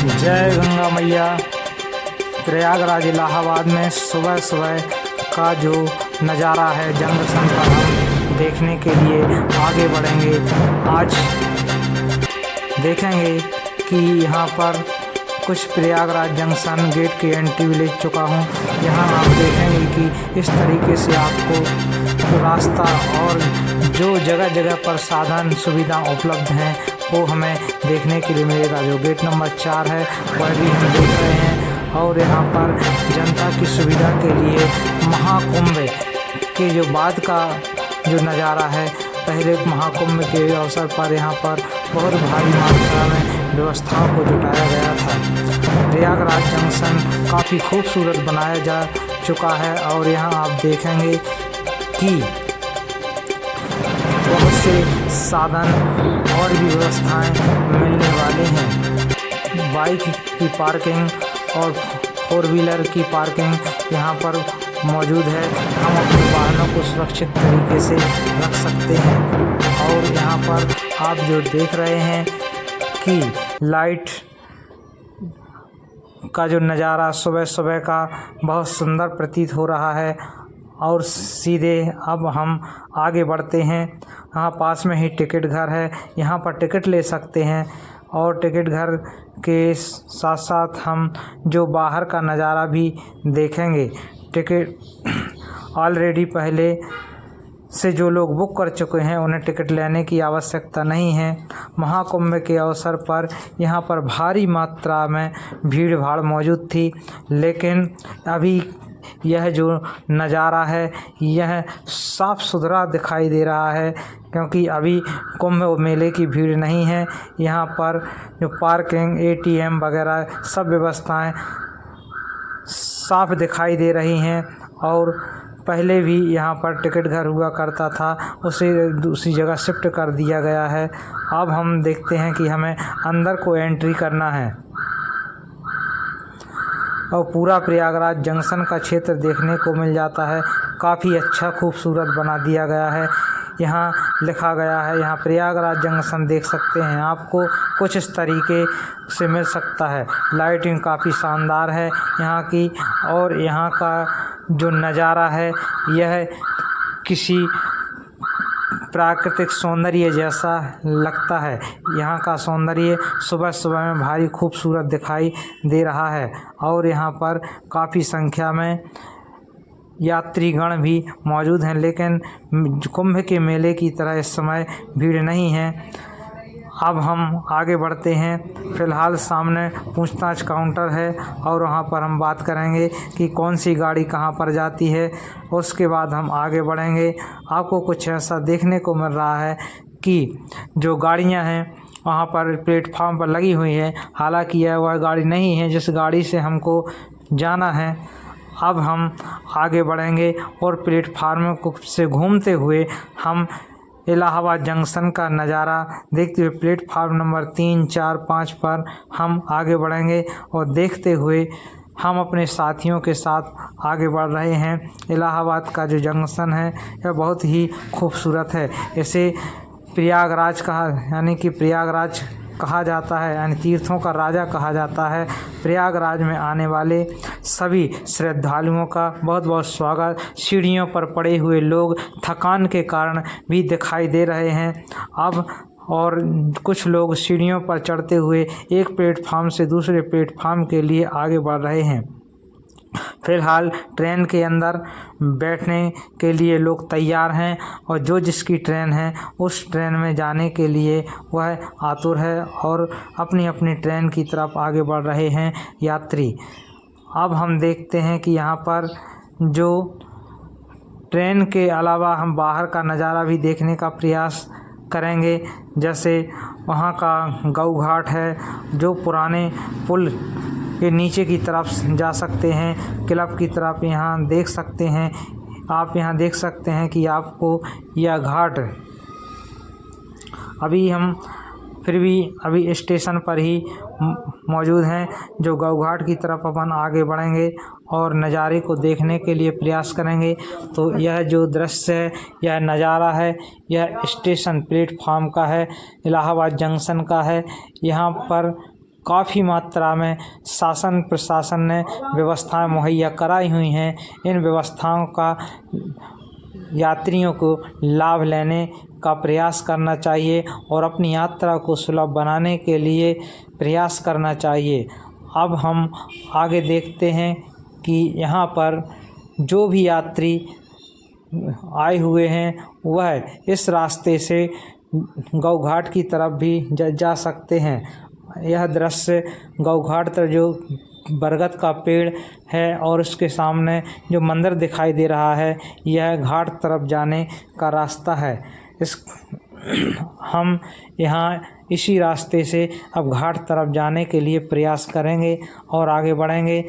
जय गंगा मैया। प्रयागराज इलाहाबाद में सुबह सुबह का जो नज़ारा है जंक्शन पर हम देखने के लिए आगे बढ़ेंगे। आज देखेंगे कि यहाँ पर कुछ प्रयागराज जंक्शन गेट की एंट्री ले चुका हूँ। यहाँ आप देखेंगे कि इस तरीके से आपको रास्ता और जो जगह जगह पर साधन सुविधा उपलब्ध हैं वो हमें देखने के लिए मिलेगा। जो गेट नंबर 4 है वह भी हम देख रहे हैं। और यहाँ पर जनता की सुविधा के लिए महाकुंभ के जो बाद का जो नज़ारा है, पहले महाकुंभ के अवसर पर यहाँ पर बहुत भारी मात्रा में व्यवस्थाओं को जुटाया गया था। प्रयागराज जंक्शन काफ़ी खूबसूरत बनाया जा चुका है और यहाँ आप देखेंगे कि बहुत से साधन और भी व्यवस्थाएं मिलने वाले हैं। बाइक की पार्किंग और 4 व्हीलर की पार्किंग यहाँ पर मौजूद है। हम अपने वाहनों को सुरक्षित तरीके से रख सकते हैं। और यहाँ पर आप जो देख रहे हैं कि लाइट का जो नज़ारा सुबह सुबह का बहुत सुंदर प्रतीत हो रहा है। और सीधे अब हम आगे बढ़ते हैं। यहाँ पास में ही टिकट घर है, यहाँ पर टिकट ले सकते हैं। और टिकट घर के साथ साथ हम जो बाहर का नज़ारा भी देखेंगे। टिकट ऑलरेडी पहले से जो लोग बुक कर चुके हैं उन्हें टिकट लेने की आवश्यकता नहीं है। महाकुंभ के अवसर पर यहाँ पर भारी मात्रा में भीड़ भाड़ मौजूद थी, लेकिन अभी यह जो नज़ारा है यह साफ़ सुथरा दिखाई दे रहा है, क्योंकि अभी कुंभ मेले की भीड़ नहीं है। यहाँ पर जो पार्किंग, ATM वगैरह सब व्यवस्थाएं साफ दिखाई दे रही हैं। और पहले भी यहाँ पर टिकट घर हुआ करता था, उसे दूसरी जगह शिफ्ट कर दिया गया है। अब हम देखते हैं कि हमें अंदर को एंट्री करना है और पूरा प्रयागराज जंक्शन का क्षेत्र देखने को मिल जाता है। काफ़ी अच्छा खूबसूरत बना दिया गया है। यहाँ लिखा गया है, यहाँ प्रयागराज जंक्शन देख सकते हैं। आपको कुछ इस तरीके से मिल सकता है। लाइटिंग काफ़ी शानदार है यहाँ की। और यहाँ का जो नज़ारा है यह किसी प्राकृतिक सौंदर्य जैसा लगता है। यहाँ का सौंदर्य सुबह सुबह में भारी खूबसूरत दिखाई दे रहा है। और यहाँ पर काफ़ी संख्या में यात्रीगण भी मौजूद हैं, लेकिन कुंभ के मेले की तरह इस समय भीड़ नहीं है। अब हम आगे बढ़ते हैं। फ़िलहाल सामने पूछताछ काउंटर है और वहाँ पर हम बात करेंगे कि कौन सी गाड़ी कहाँ पर जाती है। उसके बाद हम आगे बढ़ेंगे। आपको कुछ ऐसा देखने को मिल रहा है कि जो गाड़ियाँ हैं वहाँ पर प्लेटफार्म पर लगी हुई हैं, हालांकि यह वह गाड़ी नहीं है जिस गाड़ी से हमको जाना है। अब हम आगे बढ़ेंगे और प्लेटफार्म से घूमते हुए हम इलाहाबाद जंक्शन का नज़ारा देखते हुए प्लेटफार्म नंबर 3, 4, 5 पर हम आगे बढ़ेंगे। और देखते हुए हम अपने साथियों के साथ आगे बढ़ रहे हैं। इलाहाबाद का जो जंक्शन है यह बहुत ही खूबसूरत है। इसे प्रयागराज यानी कि प्रयागराज कहा जाता है, यानी तीर्थों का राजा कहा जाता है। प्रयागराज में आने वाले सभी श्रद्धालुओं का बहुत बहुत स्वागत। सीढ़ियों पर पड़े हुए लोग थकान के कारण भी दिखाई दे रहे हैं अब, और कुछ लोग सीढ़ियों पर चढ़ते हुए एक प्लेटफार्म से दूसरे प्लेटफार्म के लिए आगे बढ़ रहे हैं। फ़िलहाल ट्रेन के अंदर बैठने के लिए लोग तैयार हैं और जो जिसकी ट्रेन है उस ट्रेन में जाने के लिए वह आतुर है और अपनी अपनी ट्रेन की तरफ आगे बढ़ रहे हैं यात्री। अब हम देखते हैं कि यहाँ पर जो ट्रेन के अलावा हम बाहर का नज़ारा भी देखने का प्रयास करेंगे। जैसे वहाँ का गौ घाट है, जो पुराने पुल के नीचे की तरफ जा सकते हैं, क्लब की तरफ यहाँ देख सकते हैं। आप यहाँ देख सकते हैं कि आपको यह घाट अभी स्टेशन पर ही मौजूद हैं। जो गौ घाट की तरफ अपन आगे बढ़ेंगे और नज़ारे को देखने के लिए प्रयास करेंगे। तो यह जो दृश्य है, यह नज़ारा है, यह स्टेशन प्लेटफार्म का है, इलाहाबाद जंक्शन का है। यहाँ पर काफ़ी मात्रा में शासन प्रशासन ने व्यवस्थाएं मुहैया कराई हुई हैं। इन व्यवस्थाओं का यात्रियों को लाभ लेने का प्रयास करना चाहिए और अपनी यात्रा को सुलभ बनाने के लिए प्रयास करना चाहिए। अब हम आगे देखते हैं कि यहाँ पर जो भी यात्री आए हुए हैं वह इस रास्ते से गौ घाट की तरफ भी जा सकते हैं। यह दृश्य गौ घाट पर जो बरगद का पेड़ है और उसके सामने जो मंदिर दिखाई दे रहा है, यह घाट तरफ जाने का रास्ता है। हम यहाँ इसी रास्ते से अब घाट तरफ जाने के लिए प्रयास करेंगे और आगे बढ़ेंगे।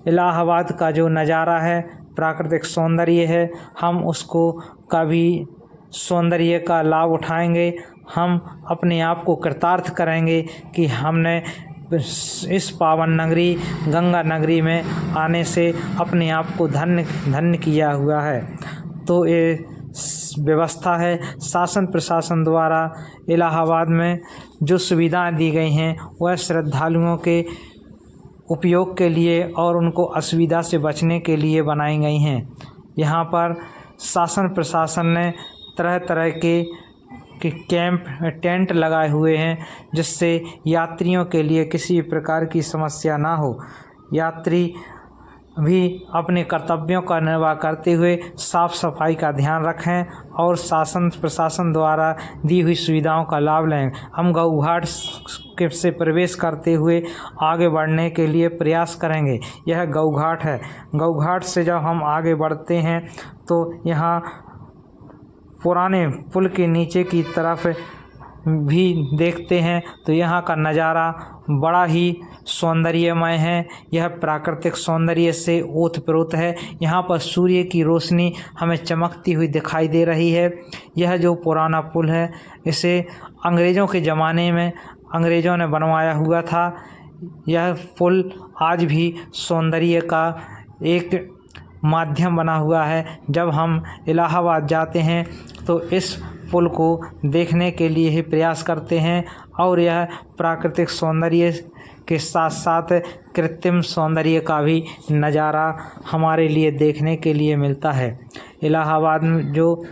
इलाहाबाद का जो नज़ारा है, प्राकृतिक सौंदर्य है, हम उसको कभी सौंदर्य का लाभ उठाएंगे। हम अपने आप को कृतार्थ करेंगे कि हमने इस पावन नगरी गंगा नगरी में आने से अपने आप को धन्य किया हुआ है। तो ये व्यवस्था है शासन प्रशासन द्वारा इलाहाबाद में जो सुविधाएं दी गई हैं वह श्रद्धालुओं के उपयोग के लिए और उनको असुविधा से बचने के लिए बनाई गई हैं। यहाँ पर शासन प्रशासन ने तरह तरह के कैंप टेंट लगाए हुए हैं जिससे यात्रियों के लिए किसी प्रकार की समस्या ना हो। यात्री भी अपने कर्तव्यों का निर्वाह करते हुए साफ सफाई का ध्यान रखें और शासन प्रशासन द्वारा दी हुई सुविधाओं का लाभ लें। हम गौ घाट से प्रवेश करते हुए आगे बढ़ने के लिए प्रयास करेंगे। यह गौ घाट है। गौ घाट से जब हम आगे बढ़ते हैं तो यहाँ पुराने पुल के नीचे की तरफ भी देखते हैं तो यहाँ का नज़ारा बड़ा ही सौंदर्यमय है। यह प्राकृतिक सौंदर्य से ओतप्रोत है। यहाँ पर सूर्य की रोशनी हमें चमकती हुई दिखाई दे रही है। यह जो पुराना पुल है इसे अंग्रेज़ों के ज़माने में अंग्रेज़ों ने बनवाया हुआ था। यह पुल आज भी सौंदर्य का एक माध्यम बना हुआ है। जब हम इलाहाबाद जाते हैं तो इस पुल को देखने के लिए ही प्रयास करते हैं और यह प्राकृतिक सौंदर्य के साथ साथ कृत्रिम सौंदर्य का भी नज़ारा हमारे लिए देखने के लिए मिलता है। इलाहाबाद में जो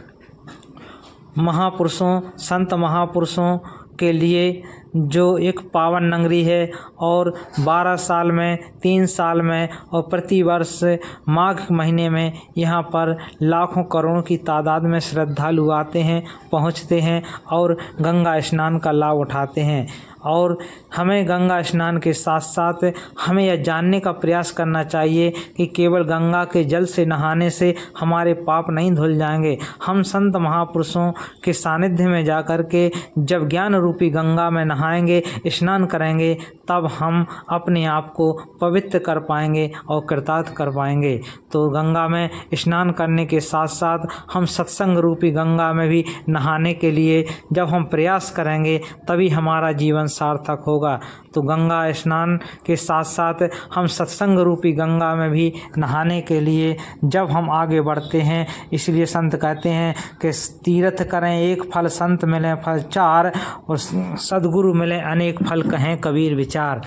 महापुरुषों संत महापुरुषों के लिए जो एक पावन नगरी है और 12 साल में 3 साल में और प्रति वर्ष माघ महीने में यहाँ पर लाखों करोड़ों की तादाद में श्रद्धालु आते हैं, पहुँचते हैं और गंगा स्नान का लाभ उठाते हैं। और हमें गंगा स्नान के साथ साथ हमें यह जानने का प्रयास करना चाहिए कि केवल गंगा के जल से नहाने से हमारे पाप नहीं धुल जाएंगे। हम संत महापुरुषों के सानिध्य में जाकर के जब ज्ञान रूपी गंगा में नहाएंगे, स्नान करेंगे, तब हम अपने आप को पवित्र कर पाएंगे और कृतार्थ कर पाएंगे। तो गंगा में स्नान करने के साथ साथ हम सत्संग रूपी गंगा में भी नहाने के लिए जब हम प्रयास करेंगे तभी हमारा जीवन सार्थक होगा। तो गंगा स्नान के साथ साथ हम सत्संग रूपी गंगा में भी नहाने के लिए जब हम आगे बढ़ते हैं, इसलिए संत कहते हैं कि तीर्थ करें एक फल, संत मिलें फल चार और सद्गुरु मिलें अनेक फल, कहें कबीर विचार।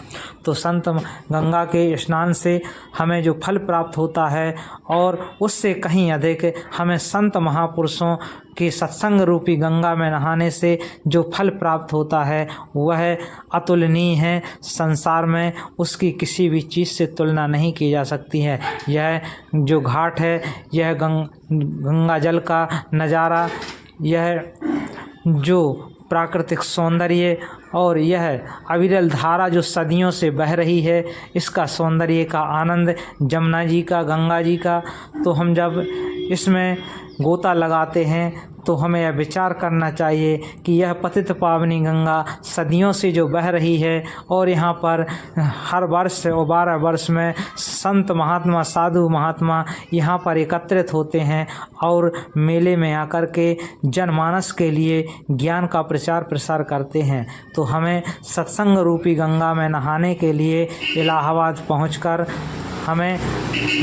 तो संत गंगा के स्नान से हमें जो फल प्राप्त होता है और उससे कहीं अधिक हमें संत महापुरुषों कि सत्संग रूपी गंगा में नहाने से जो फल प्राप्त होता है वह अतुलनीय है। संसार में उसकी किसी भी चीज़ से तुलना नहीं की जा सकती है। यह जो घाट है, यह गंगा जल का नज़ारा, यह जो प्राकृतिक सौंदर्य और यह अविरल धारा जो सदियों से बह रही है, इसका सौंदर्य का आनंद जमुना जी का, गंगा जी का। तो हम जब इसमें गोता लगाते हैं तो हमें यह विचार करना चाहिए कि यह पतित पावनी गंगा सदियों से जो बह रही है और यहाँ पर हर वर्ष और 12 वर्ष में संत महात्मा साधु महात्मा यहाँ पर एकत्रित होते हैं और मेले में आकर के जनमानस के लिए ज्ञान का प्रचार प्रसार करते हैं। तो हमें सत्संग रूपी गंगा में नहाने के लिए इलाहाबाद पहुँचकर हमें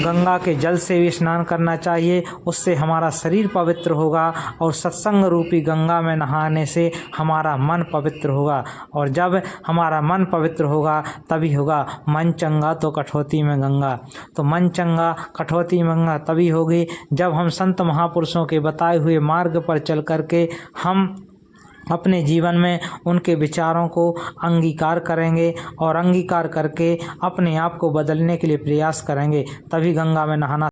गंगा के जल से भी स्नान करना चाहिए। उससे हमारा शरीर पवित्र होगा और सत्संग रूपी गंगा में नहाने से हमारा मन पवित्र होगा। और जब हमारा मन पवित्र होगा तभी होगा मन चंगा तो कठौती में गंगा। तो मन चंगा कठौती में गंगा तभी होगी जब हम संत महापुरुषों के बताए हुए मार्ग पर चल करके हम अपने जीवन में उनके विचारों को अंगीकार करेंगे और अंगीकार करके अपने आप को बदलने के लिए प्रयास करेंगे, तभी गंगा में नहाना